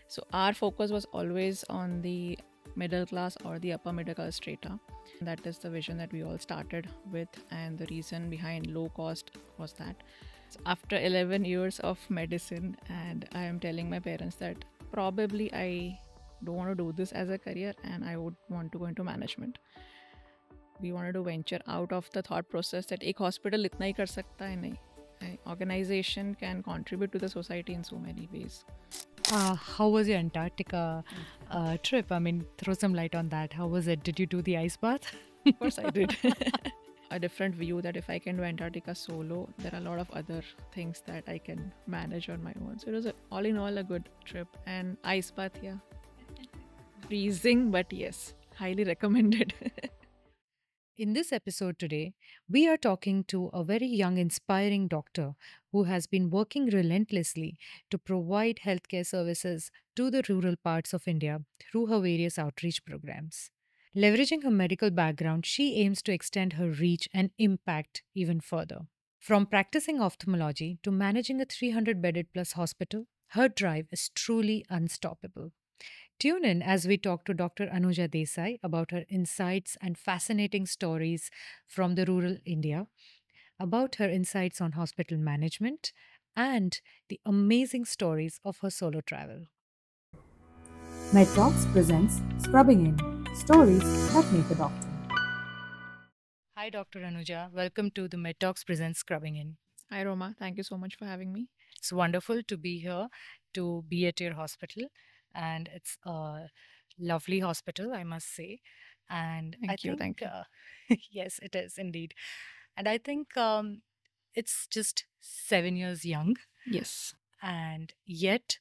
So our focus was always on the middle class or the upper middle class strata. That is the vision that we all started with, and the reason behind low cost was that. So after 11 years of medicine, and I am telling my parents that probably I don't want to do this as a career and I would want to go into management. We wanted to venture out of the thought process that एक hospital इतना ही कर सकता है नहीं. An organization can contribute to the society in so many ways. How was your Antarctica trip? I mean, throw some light on that. How was it? Did you do the ice bath? Of course, I did. A different view that if I can do Antarctica solo, there are a lot of other things that I can manage on my own. So it was all in all a good trip. And ice bath, yeah. Freezing, but yes, highly recommended. In this episode today, we are talking to a very young, inspiring doctor who has been working relentlessly to provide healthcare services to the rural parts of India through her various outreach programs. Leveraging her medical background, she aims to extend her reach and impact even further. From practicing ophthalmology to managing a 300 bedded plus hospital, her drive is truly unstoppable. Tune in as we talk to Dr. Anuja Desai about her insights and fascinating stories from the rural India, about her insights on hospital management, and the amazing stories of her solo travel. MedTogs presents Scrubbing In Stories that Make a Doctor. Hi, Dr. Anuja. Welcome to the MedTogs Presents Scrubbing In. Hi, Roma. Thank you so much for having me. It's wonderful to be here, to be at your hospital, and it's a lovely hospital, I must say. And I Thank you. think, Thank you. yes, it is indeed. And I think it's just 7 years young, Yes. and yet,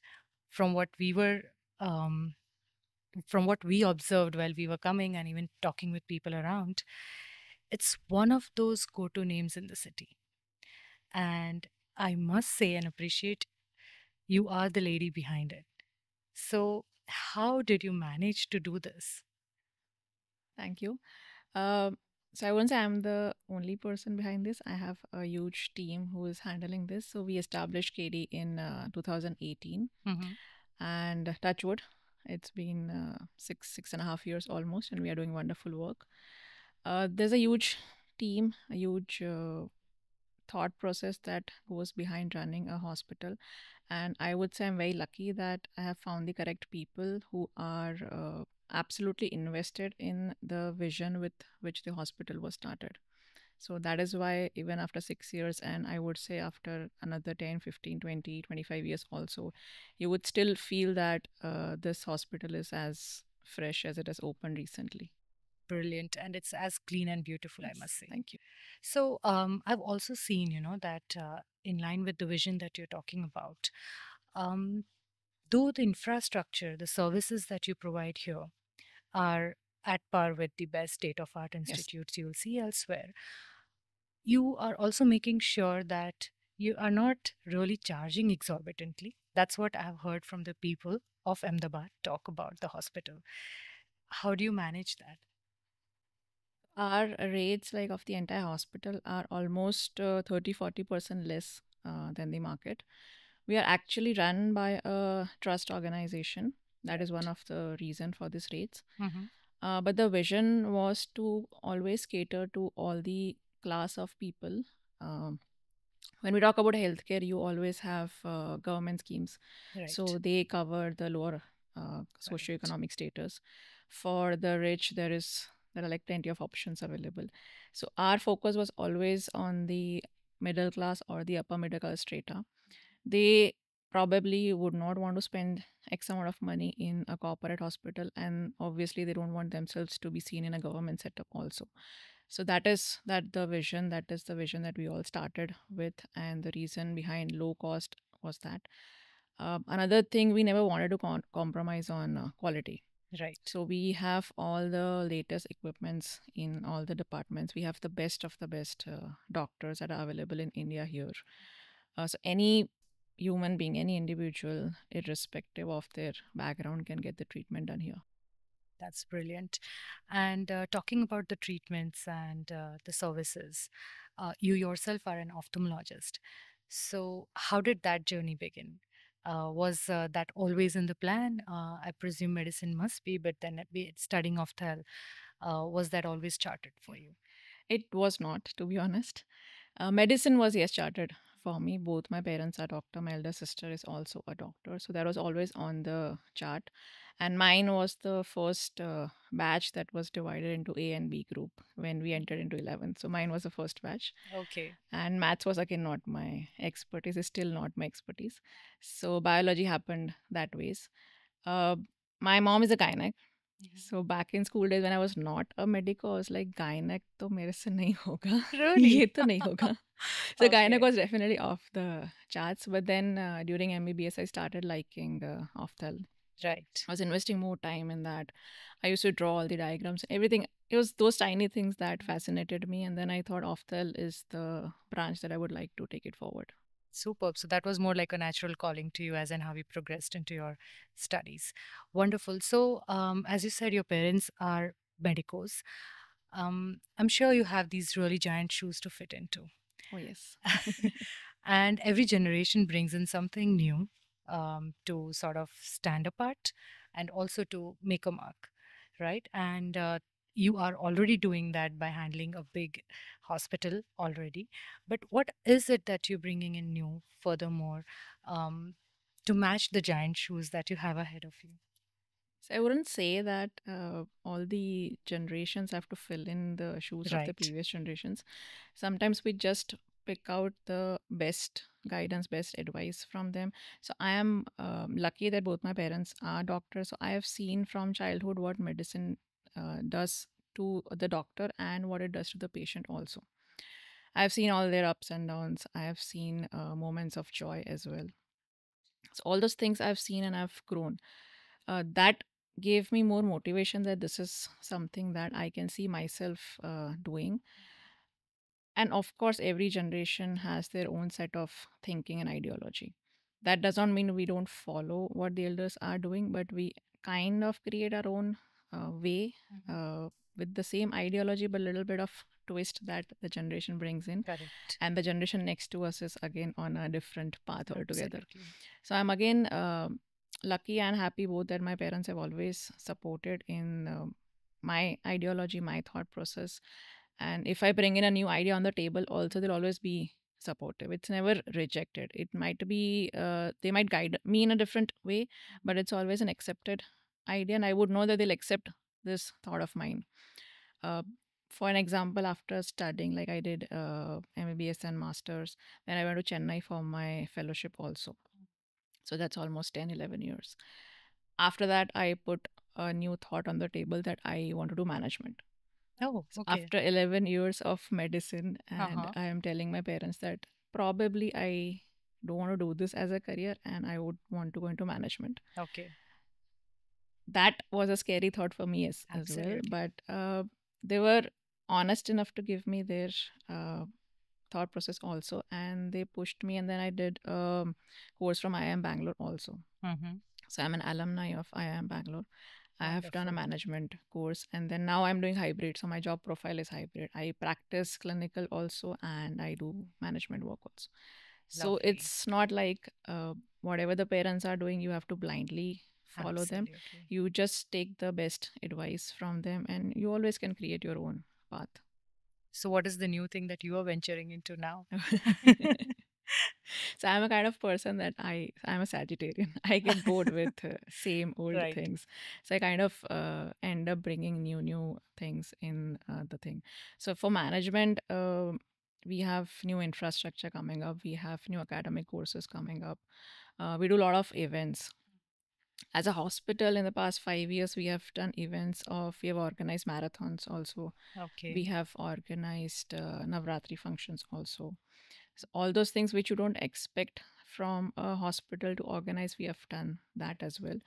from what we were, from what we observed while we were coming and even talking with people around, it's one of those go-to names in the city. And I must say and appreciate you are the lady behind it. So, how did you manage to do this? Thank you. So I won't say I'm the only person behind this. I have a huge team who is handling this. So we established KD in 2018, Mm-hmm. and touch wood, it's been 6.5 years almost, and we are doing wonderful work. There's a huge team, a huge thought process that goes behind running a hospital, and I would say I'm very lucky that I have found the correct people who are absolutely invested in the vision with which the hospital was started. So that is why even after 6 years, and I would say after another 10, 15, 20, 25 years also, you would still feel that this hospital is as fresh as it has opened recently. Brilliant. And it's as clean and beautiful, I Yes, must say. thank you. So, I've also seen, that in line with the vision that you're talking about, um, though the infrastructure, the services that you provide here are at par with the best state of art Yes. institutes you'll see elsewhere, you are also making sure that you are not really charging exorbitantly. That's what I've heard from the people of Ahmedabad talk about the hospital. How do you manage that? Our rates, like of the entire hospital, are almost 30-40% less than the market. We are actually run by a trust organization. That is one Right. of the reason for these rates. Mm-hmm. But the vision was to always cater to all the class of people. Um, when we talk about healthcare, you always have government schemes. Right. So they cover the lower Right. socioeconomic status. For the rich, there are like plenty of options available. So our focus was always on the middle class or the upper middle class strata. They probably would not want to spend X amount of money in a corporate hospital, and obviously they don't want themselves to be seen in a government setup also. So that is the vision that we all started with, and the reason behind low cost was that. Another thing, we never wanted to compromise on quality. Right. So we have all the latest equipments in all the departments. We have the best of the best doctors that are available in India here. So any human being, any individual, irrespective of their background, can get the treatment done here. That's brilliant. And talking about the treatments and the services, you yourself are an ophthalmologist. So, how did that journey begin? Was that always in the plan? I presume medicine must be, but then studying ophthalm, was that always charted for you? It was not, to be honest. Medicine was, yes, charted for me. Both my parents are doctor. My elder sister is also a doctor. So that was always on the chart. And mine was the first batch that was divided into A and B group when we entered into 11th. So mine was the first batch. Okay. And maths was again not my expertise, is still not my expertise. So biology happened that ways. Uh, my mom is a gynec. So back in school days when I was not a medico, I was like gynec तो मेरे से नहीं होगा Really? ये तो नहीं होगा. So gynec Okay. was definitely off the charts. But then during MBBS I started liking ophthalm. Right. I was investing more time in that. I used to draw all the diagrams, everything. It was those tiny things that fascinated me, and then I thought ophthalm is the branch that I would like to take it forward. Superb. So that was more like a natural calling to you as and how you progressed into your studies. Wonderful. So, as you said, your parents are medicos. I'm sure you have these really giant shoes to fit into. Oh yes. And every generation brings in something new to sort of stand apart and also to make a mark, right? And you are already doing that by handling a big hospital already. But what is it that you're bringing in new, furthermore, um, to match the giant shoes that you have ahead of you? So I wouldn't say that all the generations have to fill in the shoes of the Right. previous generations. Sometimes we just pick out the best guidance, best advice from them. So I am lucky that both my parents are doctors. So I have seen from childhood what medicine does to the doctor and what it does to the patient also. I've seen all their ups and downs. I have seen moments of joy as well. So all those things I've seen and I've grown. That gave me more motivation that this is something that I can see myself doing. And of course, every generation has their own set of thinking and ideology. That does not mean we don't follow what the elders are doing, but we kind of create our own way Mhm. uh, with the same ideology, but a little bit of twist that the generation brings in. Correct. And the generation next to us is again on a different path altogether. Absolutely. So I'm again lucky and happy both that my parents have always supported in my ideology, my thought process. And if I bring in a new idea on the table, also they'll always be supportive. It's never rejected. It might be they might guide me in a different way, but it's always an accepted idea, and I would know that they'll accept this thought of mine. Uh, for an example, after studying, like I did MBBS and masters, then I went to Chennai for my fellowship also. So that's almost 10, 11 years. After that, I put a new thought on the table that I want to do management. Oh, So okay. after 11 years of medicine, and Uh-huh. I am telling my parents that probably I don't want to do this as a career and I would want to go into management. Okay. That was a scary thought for me as well, Absolutely. but they were honest enough to give me their thought process also, and they pushed me, and then I did a course from IIM Bangalore also. Mm-hmm. So I'm an alumni of IIM Bangalore. I have done a Wonderful. management course, and then now I'm doing hybrid. So my job profile is hybrid. I practice clinical also and I do management work also. So Lovely. it's not like whatever the parents are doing, you have to blindly follow them. Absolutely. You just take the best advice from them and you always can create your own path. So, what is the new thing that you are venturing into now? So I'm a kind of person that I'm a Sagittarian. I get bored with same old Right. things. So I kind of end up bringing new things in the thing. So for management, we have new infrastructure coming up. We have new academic courses coming up. We do a lot of events. As a hospital, in the past 5 years, we have done events of. We have organized marathons also. We Okay. have organized Navratri functions also. So all those things which you don't expect from a hospital to organize, we have done that as well.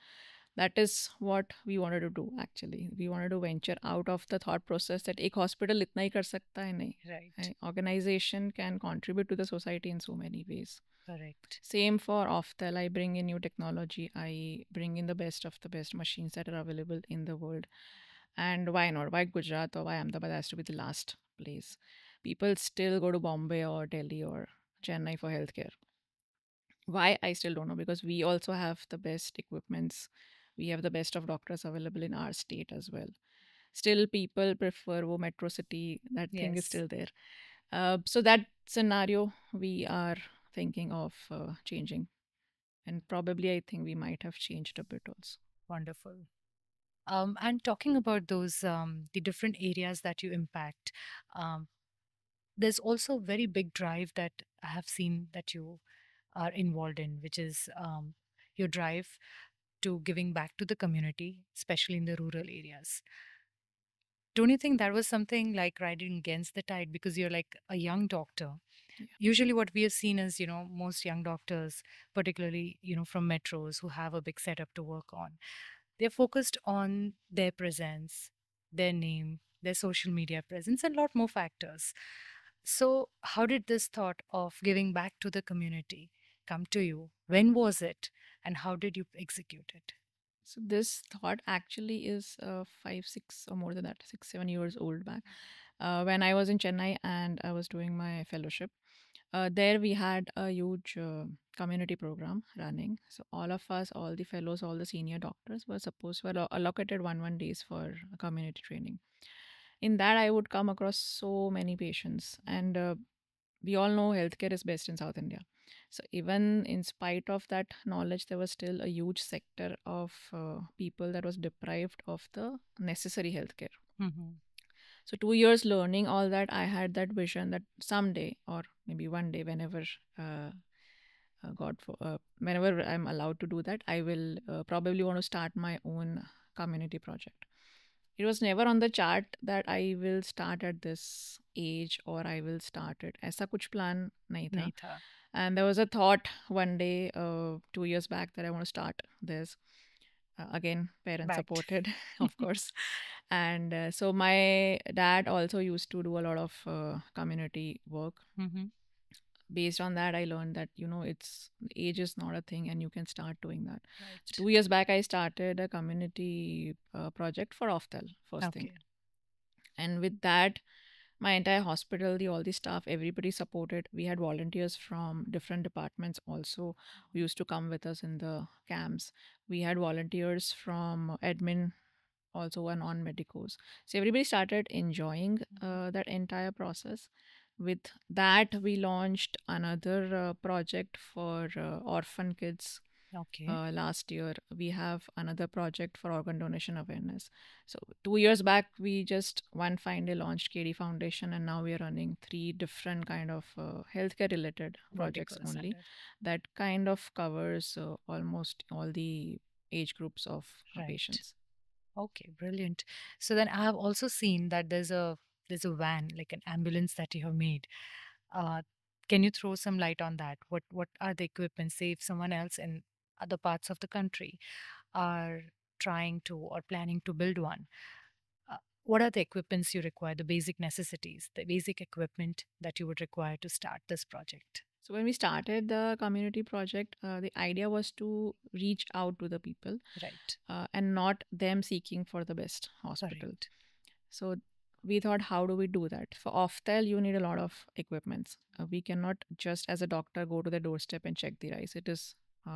That is what we wanted to do actually. We wanted to venture out of the thought process that एक hospital इतना ही कर सकता है नहीं. Right. Organization can contribute to the society in so many ways. Correct. Same for Oftel. I bring in new technology. I bring in the best of the best machines that are available in the world. And why not? Why Gujarat or why Ahmedabad has to be the last place? People still go to Bombay or Delhi or Chennai for healthcare. Why, I still don't know, because we also have the best equipments. We have the best of doctors available in our state as well. Still, people prefer wo metro city. That thing is Yes. still there. So that scenario we are thinking of changing, and probably I think we might have changed a bit also. Wonderful. And talking about those, the different areas that you impact, um, there's also a very big drive that I have seen that you are involved in, which is your drive to giving back to the community, especially in the rural areas. Don't you think that was something like riding against the tide because you're like a young doctor? Yeah. Usually, what we have seen is, most young doctors, particularly, from metros who have a big setup to work on, they're focused on their presence, their name, their social media presence, and a lot more factors. So, how did this thought of giving back to the community come to you? When was it? And how did you execute it? So this thought actually is 5, 6, or more than that, 6, 7 years old back, when I was in Chennai and I was doing my fellowship. There we had a huge community program running. So all of us, all the fellows, all the senior doctors were allocated one days for community training. In that, I would come across so many patients, and we all know healthcare is best in South India. So even in spite of that knowledge, there was still a huge sector of people that was deprived of the necessary healthcare. Hmm. So 2 years learning all that, I had that vision that someday, or maybe one day, whenever whenever I'm allowed to do that, I will probably want to start my own community project. It was never on the chart that I will start at this age or I will start it. ऐसा कुछ plan नहीं था. Nahi tha. And there was a thought one day, 2 years back, that I want to start this. Again, parents Backed. supported, of course. And so my dad also used to do a lot of community work. Hmm. Based on that, I learned that, it's age is not a thing and you can start doing that. So Right. 2 years back, I started a community project for Oftal, first thing. Okay. And with that, my entire hospital, all the staff, everybody supported. We had volunteers from different departments also who used to come with us in the camps. We had volunteers from admin also and on medicos. So everybody started enjoying that entire process. With that, we launched another project for orphan kids. Okay. Last year, we have another project for organ donation awareness. So 2 years back, we just one fine day launched KD Foundation, and now we are running three different kind of healthcare related projects Verticals only. under. That kind of covers almost all the age groups of Right. patients. Okay, brilliant. So then I have also seen that there's a van, like an ambulance that you have made. Uh, can you throw some light on that? What are the equipment? Say if someone else in other parts of the country are trying to or planning to build one, what are the equipments you require? The basic necessities, the basic equipment that you would require to start this project. So when we started the community project, the idea was to reach out to the people Right. and not them seeking for the best hospital. Correct. So we thought, how do we do that? For Oftel, you need a lot of equipments. We cannot just, as a doctor, go to the doorstep and check the rice. It is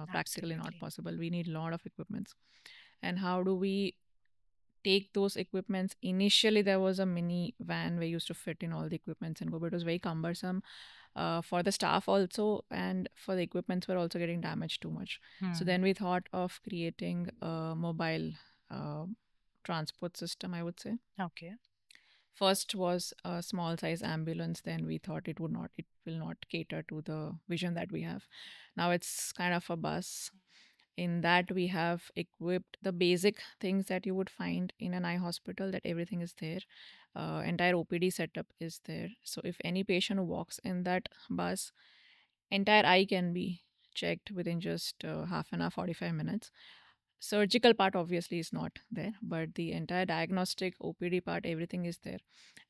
practically not Absolutely. possible. We need a lot of equipments. And how do we take those equipments? Initially, there was a mini van where you used to fit in all the equipments and go, but it was very cumbersome for the staff also, and for the equipments were also getting damaged too much. So Hmm. then we thought of creating a mobile uh, transport system, I would say. Okay. First was a small size ambulance, then we thought it will not cater to the vision that we have. Now it's kind of a bus. In that, we have equipped the basic things that you would find in an eye hospital, that everything is there. Entire OPD setup is there. So if any patient who walks in that bus, entire eye can be checked within just half an hour, 45 minutes. Surgical part obviously is not there, but the entire diagnostic OPD part, everything is there.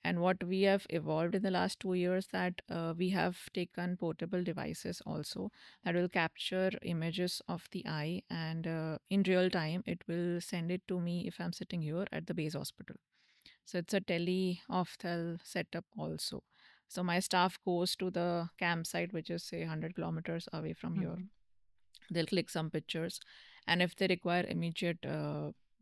And what we have evolved in the last 2 years, that we have taken portable devices also that will capture images of the eye, and in real time it will send it to me if I'm sitting here at the base hospital. So it's a tele ophthal setup also. So my staff goes to the campsite, which is say 100 kilometers away from here. They'll click some pictures, and if they require immediate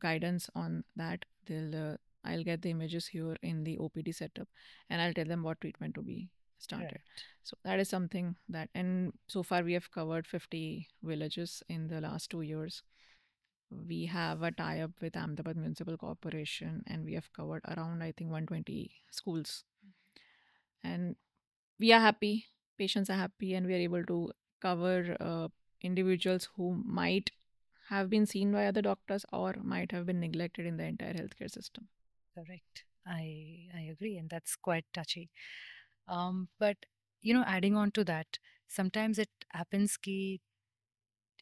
guidance on that, they'll I'll get the images here in the OPD setup, and I'll tell them what treatment to be started. Right. So that is something that, and so far we have covered 50 villages in the last 2 years. We have a tie-up with Ahmedabad Municipal Corporation, and we have covered around, I think, 120 schools. And we are happy, patients are happy, and we are able to cover individuals who might have been seen by other doctors or might have been neglected in the entire healthcare system. Correct. I agree, and that's quite touchy. But adding on to that, sometimes it happens कि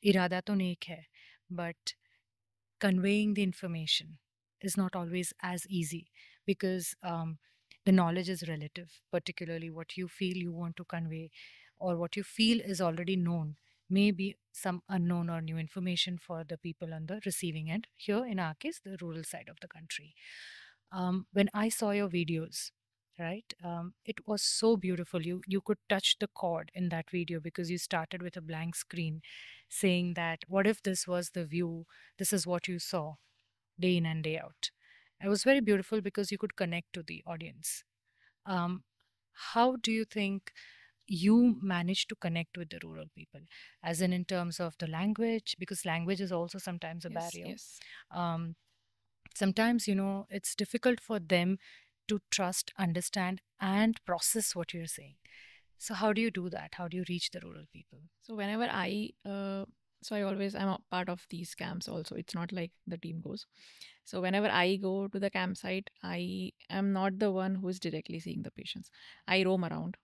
इरादा तो नेक है, but conveying the information is not always as easy because the knowledge is relative, particularly what you feel you want to convey or what you feel is already known may be some unknown or new information for the people on the receiving end. Here, in our case, the rural side of the country. When I saw your videos, right, it was so beautiful. You could touch the chord in that video because you started with a blank screen saying that what if this was the view, this is what you saw day in and day out. It was very beautiful because you could connect to the audience. um, how do you think you manage to connect with the rural people, as in terms of the language, because language is also sometimes a Yes, barrier. yes. um, Sometimes it's difficult for them to trust, understand, and process what you're saying. So how do you do that? How do you reach the rural people? So whenever so I always, I'm a part of these camps also. It's not like the team goes. So whenever I go to the campsite, I am not the one who is directly seeing the patients. I roam around.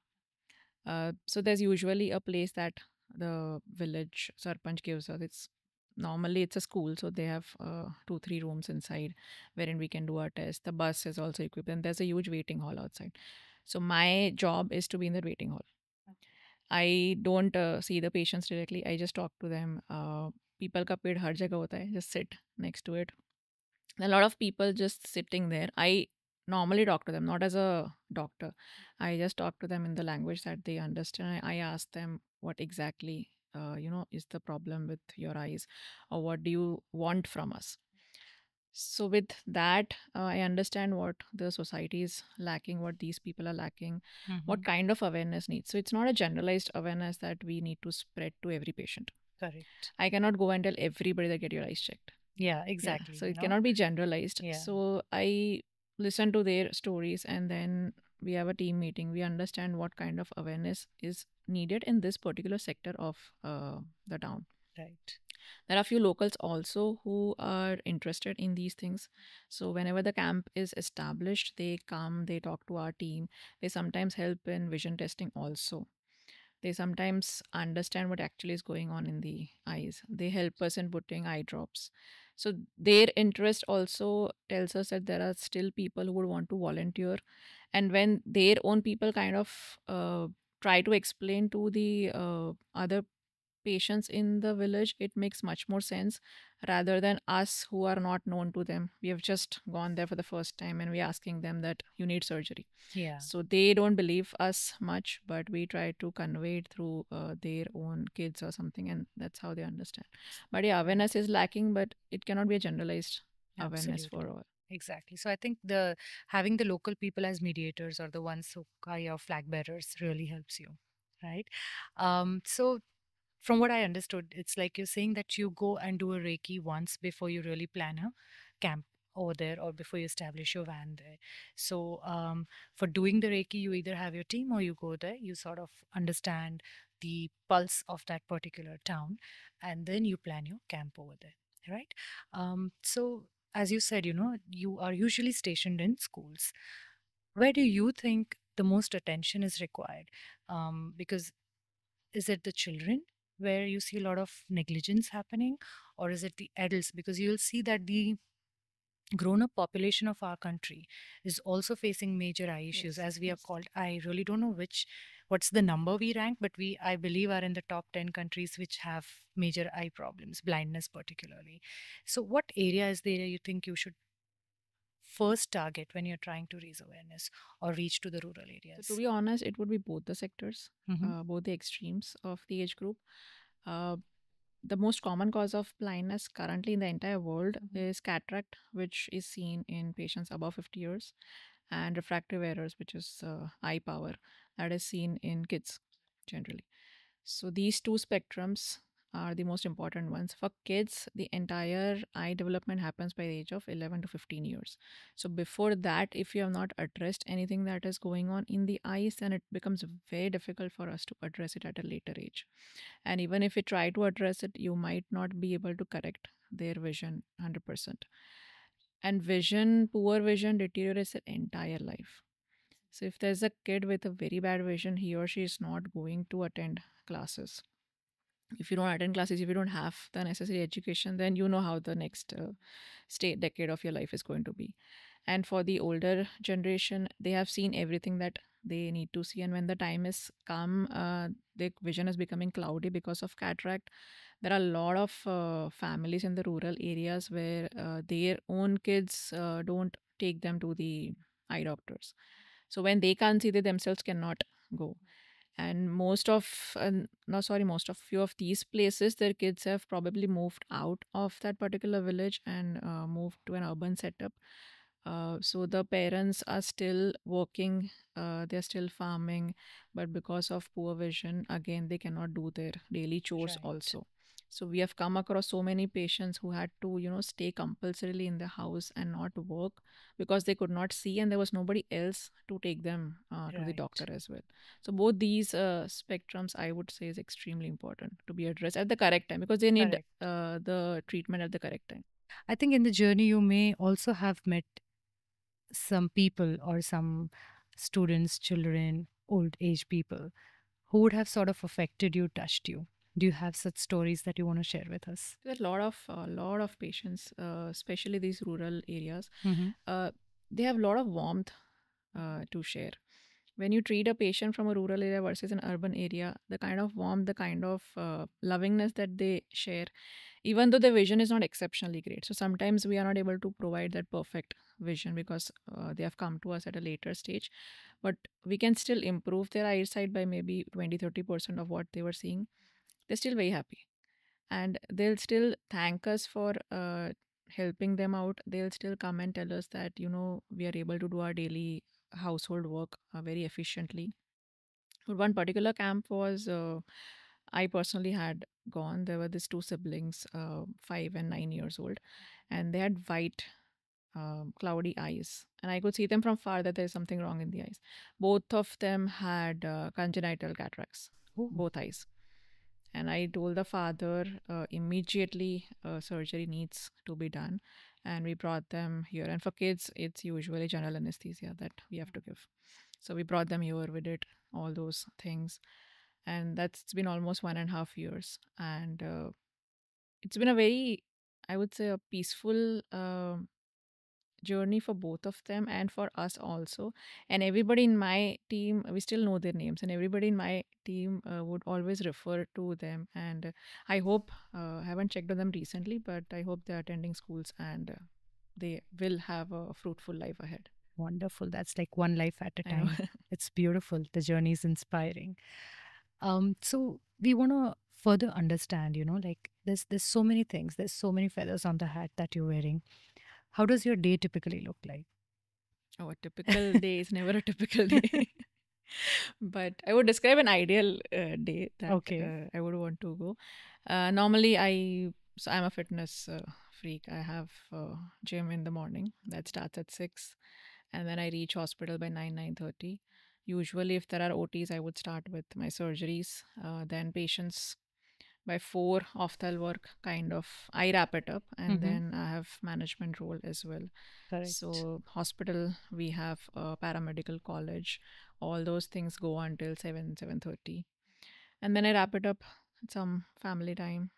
So there's usually a place that the village sarpanch gives us. It's normally it's a school, so they have 2 3 rooms inside wherein we can do our test. The bus is also equipped, and there's a huge waiting hall outside. So my job is to be in the waiting hall. I don't see the patients directly. I just talk to them. People का पेड़ हर जगह होता है. Just sit next to it. A lot of people just sitting there. I normally talk to them, not as a doctor. I just talk to them in the language that they understand. I ask them what exactly, is the problem with your eyes, or what do you want from us. So with that, I understand what the society is lacking, what these people are lacking, Mm-hmm. what kind of awareness needs. So it's not a generalized awareness that we need to spread to every patient. Correct. I cannot go and tell everybody that get your eyes checked. Yeah, Yeah, exactly. so it cannot be generalized. Yeah. So I listen to their stories, and then we have a team meeting. We understand what kind of awareness is needed in this particular sector of the town. Right. There are a few locals also who are interested in these things. So whenever the camp is established, they come, they talk to our team. They sometimes help in vision testing also. They sometimes understand what actually is going on in the eyes. They help us in putting eye drops. So their interest also tells us that there are still people who would want to volunteer. And when their own people kind of try to explain to the other patients in the village, it makes much more sense rather than us who are not known to them. We have just gone there for the first time and we're asking them that you need surgery. Yeah. So they don't believe us much, but we try to convey it through their own kids or something, and that's how they understand. But yeah, awareness is lacking, but it cannot be a generalized awareness for Absolutely. all. Exactly. So I think the having the local people as mediators or the ones who are your flag bearers really helps you, right? So from what I understood, it's like you're saying that you go and do a Reiki once before you really plan a camp over there or before you establish your van there. So for doing the Reiki, you either have your team or you go there, you sort of understand the pulse of that particular town, and then you plan your camp over there, right? So as you said, you are usually stationed in schools. Where do you think the most attention is required? Because is it the children where you see a lot of negligence happening, or is it the adults? Because you'll see that the grown up population of our country is also facing major eye issues, Yes, as we are yes. called. I really don't know what's the number we rank, but we, I believe, are in the top 10 countries which have major eye problems, blindness particularly. So what area is there you think you should first target when you're trying to raise awareness or reach to the rural So to areas? be honest, it would be both the sectors, Mm-hmm. both the extremes of the age group. Uh, The most common cause of blindness currently in the entire world Mhm. is cataract, which is seen in patients above 50 years, and refractive errors, which is eye power, that is seen in kids generally. So these two spectrums are the most important ones. For kids, the entire eye development happens by the age of 11 to 15 years. So before that, if you have not addressed anything that is going on in the eyes, then it becomes very difficult for us to address it at a later age. And even if you try to address it, you might not be able to correct their vision 100%. And poor vision deteriorates their entire life. So if there's a kid with a very bad vision, he or she is not going to attend classes. If you don't attend classes, if you don't have the necessary education, then you know how the next state decade of your life is going to be. And for the older generation, they have seen everything that they need to see, and when the time is come, their vision is becoming cloudy because of cataract. There are a lot of families in the rural areas where their own kids don't take them to the eye doctors. So when they can't see, they themselves cannot go. And most of no sorry most of few of these places, their kids have probably moved out of that particular village and moved to an urban setup. So the parents are still working, they're still farming, but because of poor vision, again, they cannot do their daily chores Right. also. So we have come across so many patients who had to, stay compulsorily in the house and not work because they could not see, and there was nobody else to take them to the doctor Right. as well. So both these spectrums, I would say, is extremely important to be addressed at the correct time because they need Correct. the treatment at the correct time. I think in the journey you may also have met some people or some students, children, old age people who would have sort of affected you, touched you. Do you have such stories that you want to share with us? There are a lot of patients, especially these rural areas. Mm-hmm. Uh, they have a lot of warmth to share. When you treat a patient from a rural area versus an urban area, the kind of warmth, the kind of lovingness that they share, even though the vision is not exceptionally great. So sometimes we are not able to provide that perfect vision because they have come to us at a later stage. But we can still improve their eyesight by maybe 20-30% of what they were seeing. They're still very happy, and they'll still thank us for helping them out. They'll still come and tell us that we are able to do our daily household work very efficiently. But one particular camp was, I personally had gone. There were these two siblings, 5 and 9 years old, and they had white cloudy eyes, and I could see them from far that there's something wrong in the eyes. Both of them had congenital cataracts, Oh, both eyes. And I told the father immediately surgery needs to be done. And we brought them here. And for kids, it's usually general anesthesia that we have to give. So we brought them here, we did all those things. And that's been almost 1.5 years. And it's been a very, I would say, a peaceful journey for both of them and for us also. And everybody in my team, we still know their names, and everybody in my team would always refer to them. And I hope, I haven't checked on them recently, but I hope they're attending schools and they will have a fruitful life ahead. wonderful. That's like one life at a I know. time. It's beautiful. The journey is inspiring. So we want to further understand, like there's so many things, there's so many feathers on the hat that you're wearing. How does your day typically look like? Oh, a typical day is never a typical day. But I would describe an ideal day that Okay. I would want to go. Normally, I'm a fitness freak. I have gym in the morning that starts at 6, and then I reach hospital by 9:30. Usually, if there are OTs, I would start with my surgeries. Then patients by 4 opthal work, kind of I wrap it up, and Mm-hmm. then I have management role as well. Correct. So hospital, we have a paramedical college, all those things go until 7:30, and then I wrap it up with some family time.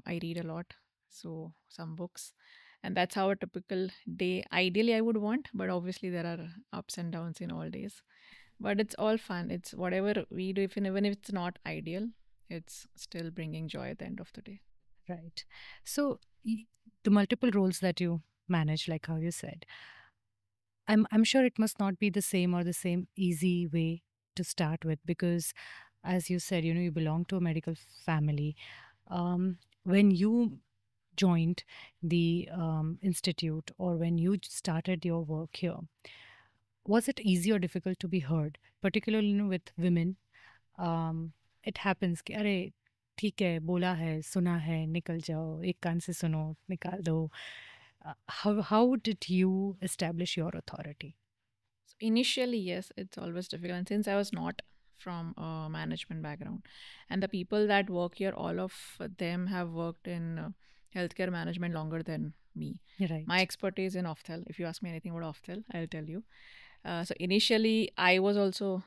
I read a lot, so some books, and that's how a typical day ideally I would want, but obviously there are ups and downs in all days. But it's all fun. It's whatever we do, even if it's not ideal, it's still bringing joy at the end of the day. Right. So the multiple roles that you manage, like how you said, I'm sure it must not be the same or the same easy way to start with because, as you said, you belong to a medical family. When you joined the institute, or when you started your work here, was it easy or difficult to be heard, particularly with women? um, it happens कि अरे ठीक है, बोला है, सुना है, निकल जाओ, एक कान से सुनो, निकाल दो. How did you establish your authority? So initially, yes, it's always difficult. And since I was not from a management background, and the people that work here, all of them have worked in healthcare management longer than me. My Right. expertise in ophthal. If you ask me anything about ophthal, I'll tell you. So initially, I was also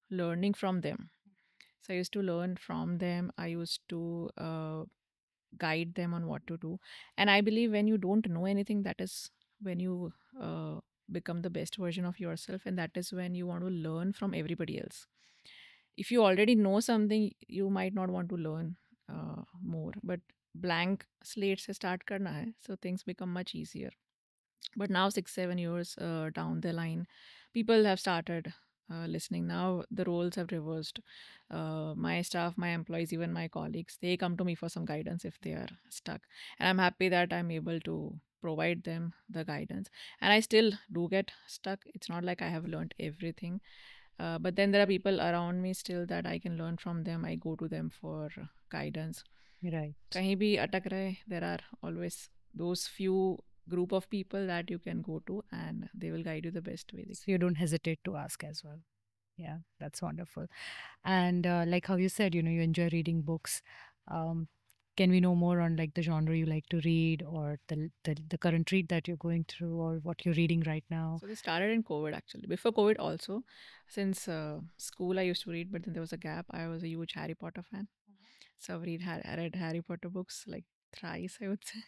learning from them. So I used to learn from them. I used to guide them on what to do. And I believe when you don't know anything, that is when you become the best version of yourself. And that is when you want to learn from everybody else. If you already know something, you might not want to learn more. But blank slate se start karna hai, so things become much easier. But now 6 7 years down the line, people have started listening. Now the roles have reversed. My staff, my employees, even my colleagues, they come to me for some guidance if they are stuck, and I'm happy that I'm able to provide them the guidance. And I still do get stuck. It's not like I have learned everything, but then there are people around me still that I can learn from them. I go to them for guidance. Right. कहीं भी अटक रहे, there are always those few group of people that you can go to, and they will guide you the best way they So you don't hesitate to ask as well. Yeah, that's wonderful. And like how you said, you enjoy reading books. Um, can we know more on like the genre you like to read, or the current read that you're going through, or what you're reading right now? So they started in COVID actually. Before COVID also, since school I used to read, but then there was a gap. I was a huge Harry Potter fan. So I read Harry Potter books like thrice, I would say.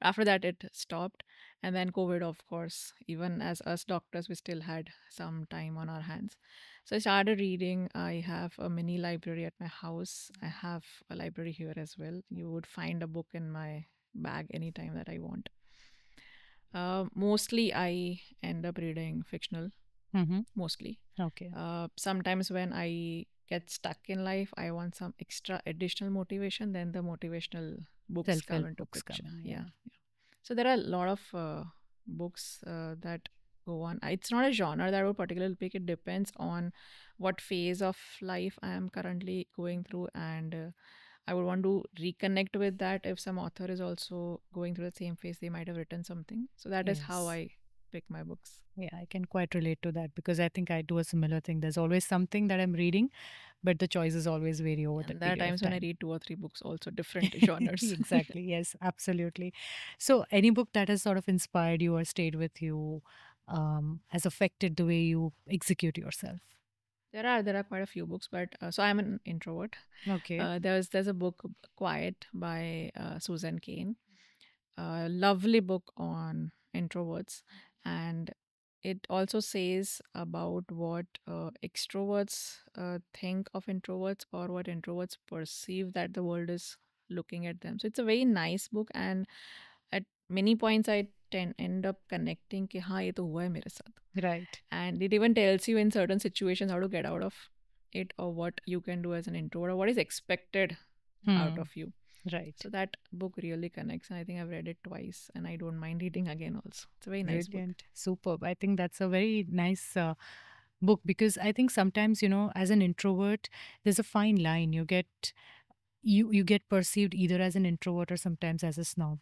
After that, it stopped. And then COVID, of course, even as us doctors, we still had some time on our hands. So I started reading. I have a mini library at my house. I have a library here as well. You would find a book in my bag anytime that I want. Mostly, I end up reading fictional, Mm-hmm. mostly. Okay. Sometimes when I get stuck in life, I want some extra additional motivation. Then the motivational books come Self-help into books come picture. in. Yeah, Yeah. yeah. So there are a lot of books that go on. It's not a genre that I would particularly pick. It depends on what phase of life I am currently going through, and I would want to reconnect with that. If some author is also going through the same phase, they might have written something. So that is how Yes. I pick my books. Yeah, I can quite relate to that because I think I do a similar thing. There's always something that I'm reading, but the choices always vary over And that there are period of times when I time. read two or three books, also different genres. Exactly. Yes, absolutely. So, any book that has sort of inspired you or stayed with you, has affected the way you execute yourself? There are quite a few books, but so I'm an introvert. Okay. There's a book Quiet by Susan Cain, a lovely book on introverts, and it also says about what extroverts think of introverts, or what introverts perceive that the world is looking at them. So it's a very nice book, and at many points I end up connecting कि हाँ ये तो हुआ है मेरे साथ. Right. And it even tells you in certain situations how to get out of it, or what you can do as an introvert, or what is expected out Hmm. of you. Right. So that book really connects, and I think I've read it twice, and I don't mind reading again also. It's a very nice book. Brilliant. Superb. I think that's a very nice book because I think sometimes, as an introvert, there's a fine line. You get perceived either as an introvert or sometimes as a snob.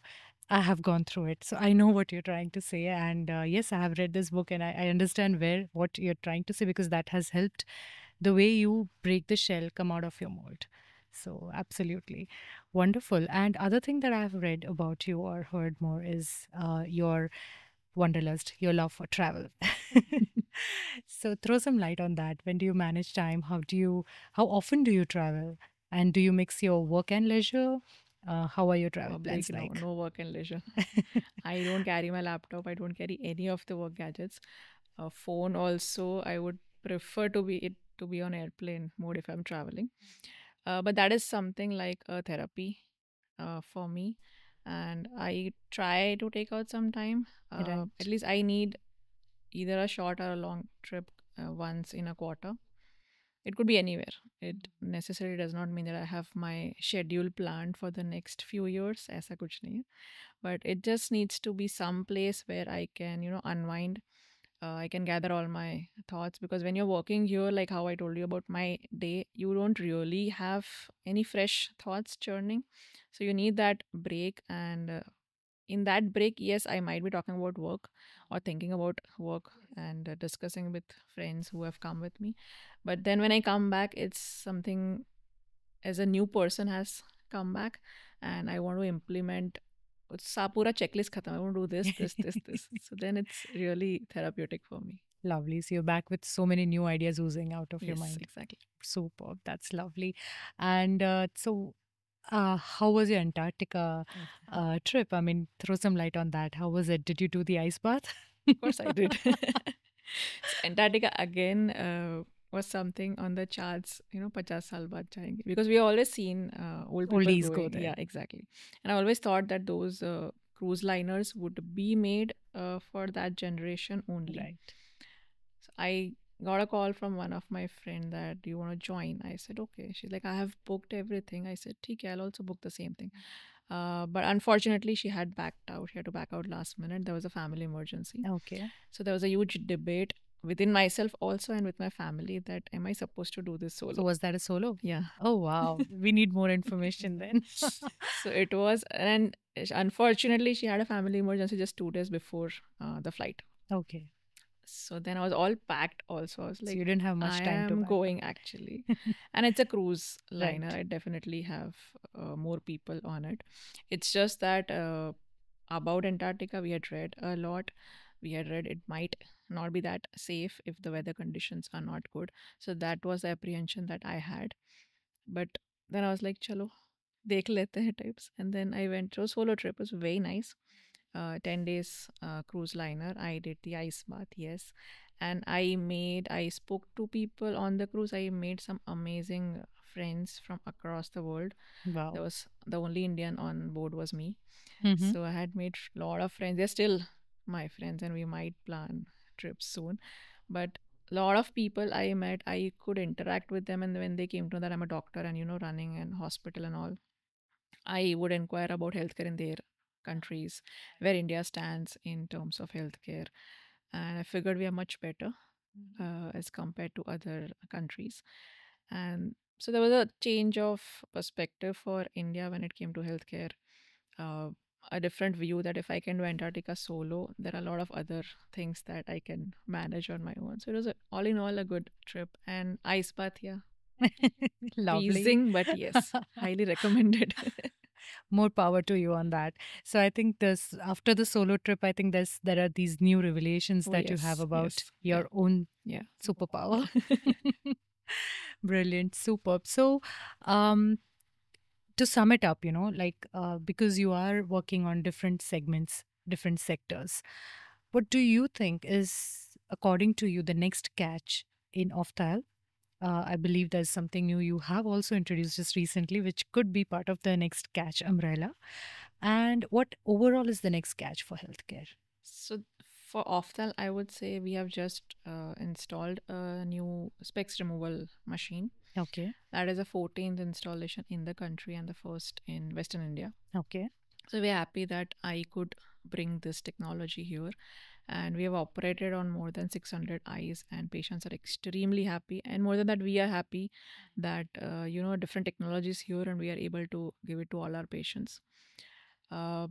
I have gone through it, so I know what you're trying to say. And yes, I have read this book, and I understand what you're trying to say because that has helped the way you break the shell, come out of your mold. So absolutely wonderful. And other thing that I've read about you or heard more is your wanderlust, your love for travel. So throw some light on that. When do you manage time? How often do you travel? And do you mix your work and leisure? How are your travel Probably plans no, like? no work and leisure. I don't carry my laptop. I don't carry any of the work gadgets. A phone also, I would prefer to be on airplane mode if I'm traveling. But that is something like a therapy for me, and I try to take out some time. At Right. least I need either a short or a long trip once in a quarter. It could be anywhere. It necessarily does not mean that I have my schedule planned for the next few years. ऐसा कुछ नहीं है. But it just needs to be some place where I can, unwind. I can gather all my thoughts, because when you're working here, like how I told you about my day, you don't really have any fresh thoughts churning. So you need that break. And in that break, yes, I might be talking about work or thinking about work and discussing with friends who have come with me. But then when I come back, it's something as a new person has come back, and I want to implement पूरा checklist खत्म. I want to do this, this, this, this. So then it's really therapeutic for me. Lovely. So you're back with so many new ideas oozing out of your Yes, mind. exactly. Superb. That's lovely. And how was your Antarctica trip? I mean, throw some light on that. How was it? Did you do the ice bath? Of course, I did. So Antarctica again was something on the charts. 50 साल बाद जाएंगे, because we always seen old people Oldies go going. there. Yeah, exactly. And I always thought that those cruise liners would be made for that generation only. Right. So I got a call from one of my friend that, do you want to join? I said okay. She's like, I have booked everything. I said okay, I'll also book the same thing. But unfortunately, she had backed out. She had to back out last minute. There was a family emergency. Okay. So there was a huge debate within myself also and with my family that, am I supposed to do this So solo? was that a solo? Yeah. Oh, wow. We need more information then. So it was, and unfortunately, she had a family emergency just 2 days before the flight. Okay. So then I was all packed also. I was So like, you didn't have I much time to am back. going actually. And it's a cruise liner. Right. I definitely have more people on it. It's just that about Antarctica, we had read a lot. We had read it might not be that safe if the weather conditions are not good. So that was the apprehension that I had. But then I was like, chalo, dekh lete hai types. And then I went to a solo trip. It was very nice. 10 days cruise liner. I did the ice bath, yes. And I spoke to people on the cruise. I made some amazing friends from across the world. There Wow. was the only Indian on board was me. Mm-hmm. So I had made a lot of friends. They're still my friends, and we might plan trips soon. But a lot of people I met, I could interact with them. And when they came to know that I'm a doctor and, running an hospital and all, I would inquire about healthcare in their countries, where India stands in terms of healthcare. And I figured we are much better as compared to other countries. And so there was a change of perspective for India when it came to healthcare. Uh, a different view that if I can do Antarctica solo, there are a lot of other things that I can manage on my own. So it was all in all a good trip. And ice bath, yeah, Lovely. freezing, but yes, highly recommended. More power to you on that. So I think this after the solo trip, I think there are these new revelations Oh that you have yes, about yes, yeah, your own yeah, superpower. yeah. Brilliant, superb. So, um, to sum it up, like because you are working on different segments, different sectors, what do you think is, according to you, the next catch in ophthalm? I believe there's something new you have also introduced just recently, which could be part of the next catch umbrella. And what overall is the next catch for healthcare? So for Oftal, I would say we have just installed a new specs removal machine. Okay. That is a 14th installation in the country and the first in Western India. Okay. So we're happy that I could bring this technology here, and we have operated on more than 600 eyes, and patients are extremely happy. And more than that, we are happy that different technologies here, and we are able to give it to all our patients. Uh,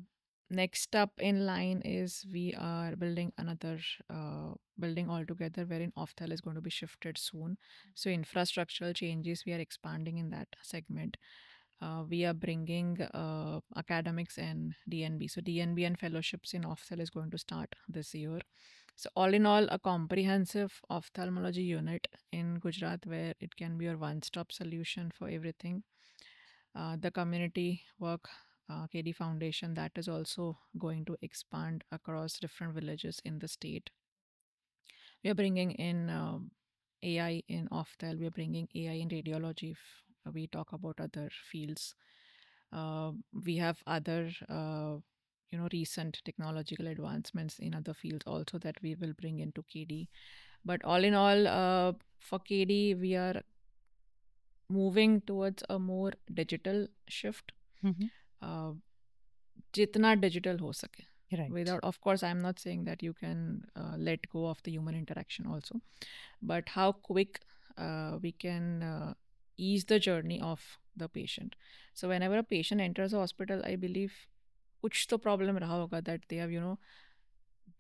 Next up in line is we are building another building altogether, wherein Ofthal is going to be shifted soon. So infrastructural changes, we are expanding in that segment. We are bringing academics and DNB. So DNB and fellowships in Ofthal is going to start this year. So all in all, a comprehensive ophthalmology unit in Gujarat, where it can be your one-stop solution for everything. The community work, KD Foundation, that is also going to expand across different villages in the state. We are bringing in AI in Ofthal. We are bringing AI in radiology. If we talk about other fields, we have other recent technological advancements in other fields also that we will bring into KD. But all in all, for KD, we are moving towards a more digital shift. Hmm. uh, जितना digital हो सके. Right. Without, of course, I'm not saying that you can let go of the human interaction also, but how quick we can ease the journey of the patient. So whenever a patient enters a hospital, I believe कुछ तो problem रहा होगा that they have,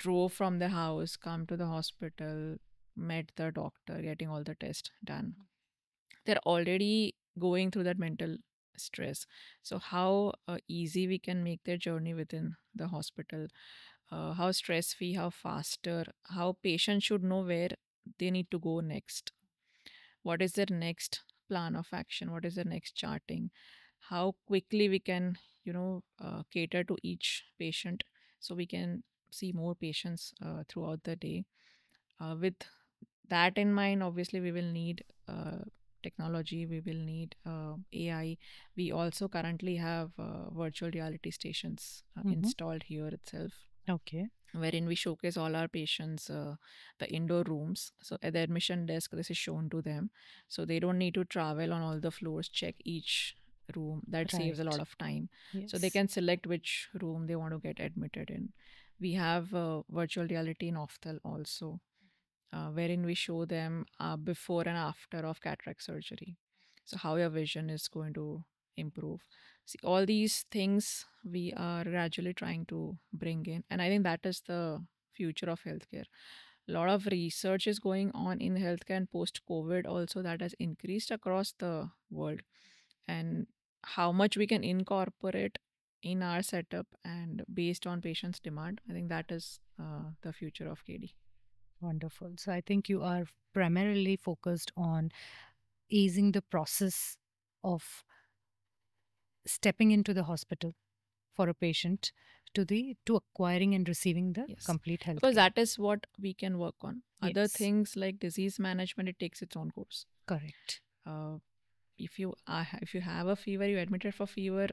drove from the house, come to the hospital, met the doctor, getting all the tests done. They're already going through that mental stress. So how easy we can make their journey within the hospital, how stress free, how faster, how patients should know where they need to go next, what is their next plan of action, what is their next charting, how quickly we can cater to each patient, so we can see more patients throughout the day. With that in mind, obviously we will need technology, we will need AI. We also currently have virtual reality stations Hmm. installed here itself, Okay. wherein we showcase all our patients the indoor rooms. So at the admission desk, this is shown to them, so they don't need to travel on all the floors, check each room. That saves a lot Right. of time, so they Yes. can select which room they want to get admitted in. We have virtual reality in ophthal also, wherein we show them before and after of cataract surgery. So, how your vision is going to improve. See, all these things we are gradually trying to bring in. And I think that is the future of healthcare. A lot of research is going on in healthcare, and post COVID also that has increased across the world. And how much we can incorporate in our setup and based on patients' demand, I think that is the future of KD. Wonderful. So I think you are primarily focused on easing the process of stepping into the hospital for a patient to acquiring and receiving the Yes, complete health because care. that is what we can work on. Other Yes, things like disease management, it takes its own course. correct. Uh, if you have a fever, you admitted for fever.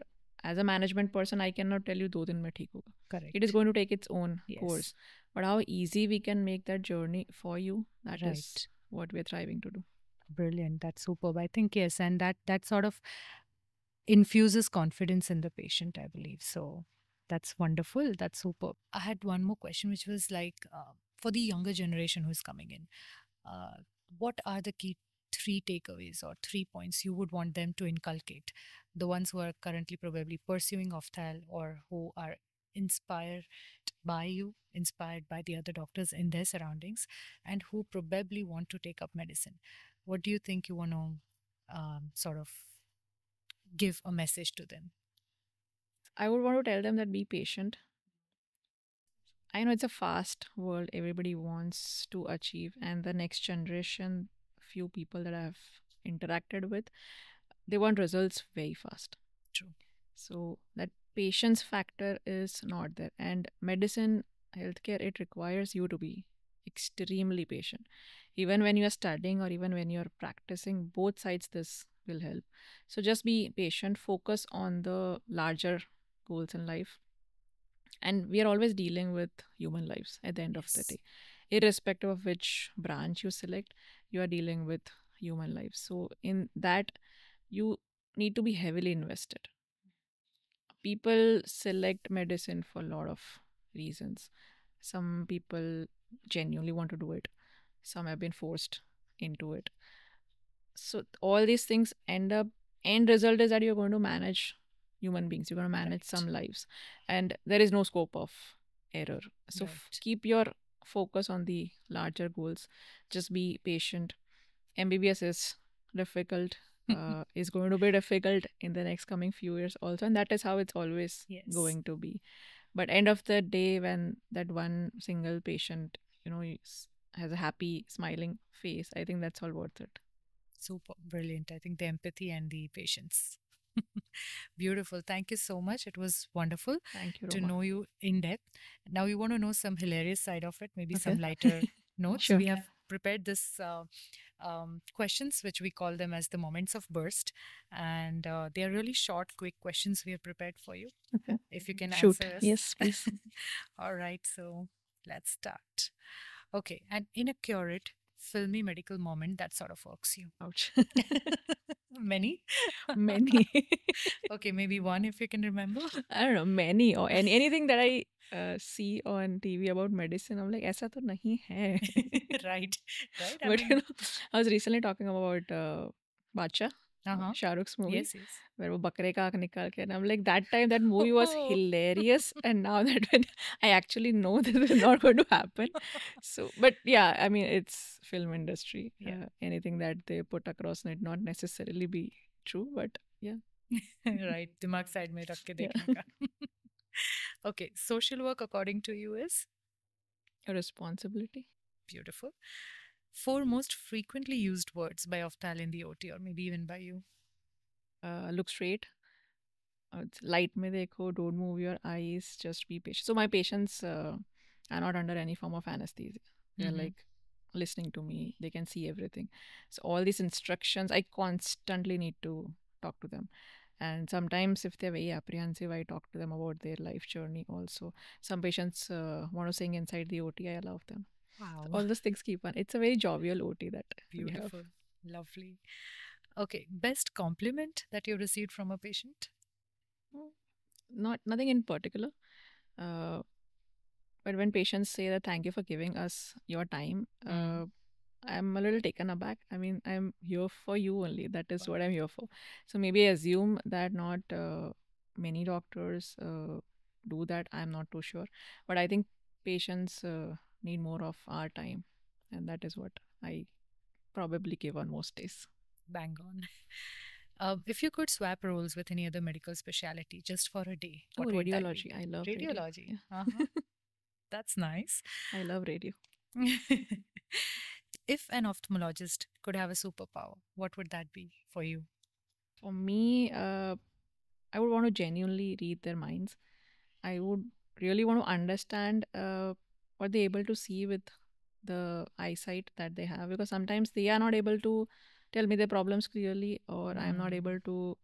As a management person, I cannot tell you 2 दिन में ठीक होगा. It is Correct. going to take its own Yes, course. But how easy we can make that journey for you, that is right. what we're striving to do. Brilliant. That's superb. I think yes, and that sort of infuses confidence in the patient, I believe. So that's wonderful. That's superb. I had one more question, which was like for the younger generation who's coming in, uh, what are the key three takeaways or 3 points you would want them to inculcate? The ones who are currently probably pursuing ophthal or who are inspired by you, inspired by the other doctors in their surroundings, and who probably want to take up medicine. What do you think you want to sort of give a message to them? I would want to tell them that be patient. I know it's a fast world, everybody wants to achieve, and the next generation, few people that I've interacted with, they want results very fast. True. So that patience factor is not there. And medicine, healthcare, it requires you to be extremely patient. Even when you are studying or even when you're practicing, both sides this will help. So just be patient, focus on the larger goals in life. And we are always dealing with human lives at the end of the Yes. day. Irrespective of which branch you select, you are dealing with human lives. So in that, you need to be heavily invested. People select medicine for a lot of reasons. Some people genuinely want to do it, some have been forced into it. So all these things end result is that you're going to manage human beings, you're going to manage Right. some lives, and there is no scope of error. So Right. keep your focus on the larger goals. Just be patient. MBBS is difficult, is going to be difficult in the next coming few years also, and that is how it's always Yes. going to be. But end of the day, when that one single patient, has a happy, smiling face, I think that's all worth it. Super. Brilliant. I think the empathy and the patience. Beautiful. Thank you so much. It was wonderful Thank you, to Roma. know you in depth. Now, you want to know some hilarious side of it, maybe some Okay. lighter notes. Sure. We have prepared this questions, which we call them as the moments of burst. And they are really short, quick questions we have prepared for you. Okay. If you can Shoot. answer us. Yes, please. All right. So let's start. Okay. And in a curate, filmy medical moment that sort of works you. Ouch. Many? Many. Okay, maybe one if you can remember. I don't know, many or anything that I see on TV about medicine. I'm like, ऐसा तो नहीं है. Right, right. I But mean, I was recently talking about Bacha, uh-huh. Shah Rukh's movie, Yes, yes. where वो बकरे का आँख निकाल के, and I'm like, that time that movie was hilarious, and now that when I actually know this is not going to happen, so but yeah, I mean it's film industry. Yeah. Anything that they put across might not necessarily be true, but yeah, Right. दिमाग side में रख के yeah, देखने का. Okay, social work according to you is a responsibility. beautiful. Four most frequently used words by Oftal in the OT or maybe even by you. Look straight. It's light में देखो, don't move your eyes, just be patient. So my patients are not under any form of anesthesia. They're Mhm. like listening to me. They can see everything. So all these instructions, I constantly need to talk to them. And sometimes if they're very apprehensive, I talk to them about their life journey also. Some patients want to sing inside the OT, I allow them. So Wow. all those things keep on. It's a very jovial OT that we have. Beautiful. Lovely. Okay, best compliment that you received from a patient? Mm, Not nothing in particular. Uh, But when patients say that thank you for giving us your time, Mm. I'm a little taken aback. I mean, I'm here for you only. That is Wow. what I'm here for. So maybe I assume that not many doctors do that. I'm not too sure. But I think patients need more of our time. And that is what I probably give on most days. Bang on. If you could swap roles with any other medical specialty just for a day, Oh, what would that be? radiology. I love radio. Radiology. Yeah. Uh-huh. That's nice. I love radio. If an ophthalmologist could have a superpower, what would that be for you? For me, I would want to genuinely read their minds. I would really want to understand what they're able to see with the eyesight that they have, because sometimes they are not able to tell me their problems clearly, or I am not Hmm. able to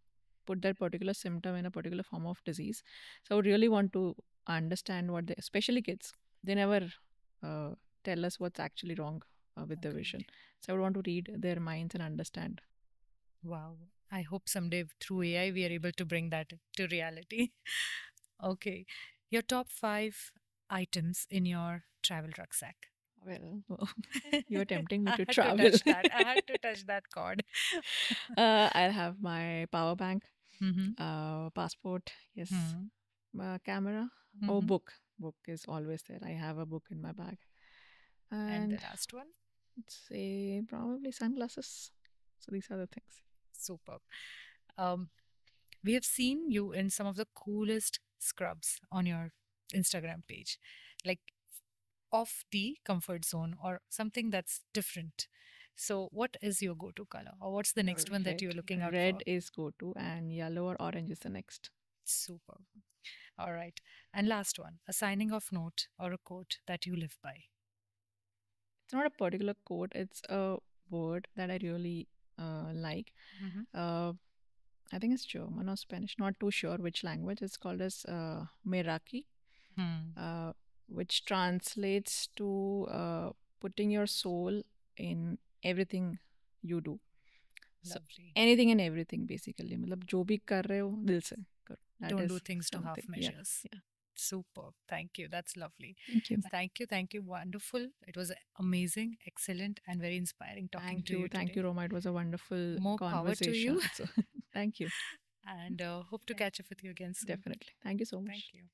put that particular symptom in a particular form of disease. So I would really want to understand what they, especially kids, they never uh, tell us what's actually wrong with the vision. Agreed. So I would want to read their minds and understand. Wow. I hope someday through AI we are able to bring that to reality. Okay. Your top five items in your travel rucksack. Well, you are tempting me I to had to travel. touch that. I had to touch that chord. I'll have my power bank, Mm-hmm. passport, yes, Hmm. camera, or Mm-hmm. book. Book is always there. I have a book in my bag. And the And last one? let's say probably sunglasses. So these are the things. Superb. Um, we have seen you in some of the coolest scrubs on your Instagram page, like off the comfort zone or something that's different. So, what is your go to color, or what's the next one that Red. you're looking out Red for? is go to, and yellow or orange is the next. Super. All right. And last one, a signing off note or a quote that you live by. It's not a particular quote, it's a word that I really like. Mm-hmm. Uh, I think it's German or Spanish, not too sure which language. It's called as Meraki, Hmm. uh, which translates to putting your soul in everything you do. So Lovely. anything and everything basically. मतलब जो भी कर रहे हो दिल से करो. That Don't do is things to half something. Yeah, measures. yeah. Super. Thank you. That's lovely. Thank you. Thank you. Thank you. Wonderful. It was amazing, excellent, and very inspiring talking Thank to you. you Thank today. you, Roma. It was a wonderful More power to conversation. you, So thank you. and hope to catch up with you again soon. Definitely. Thank you so Thank much. you.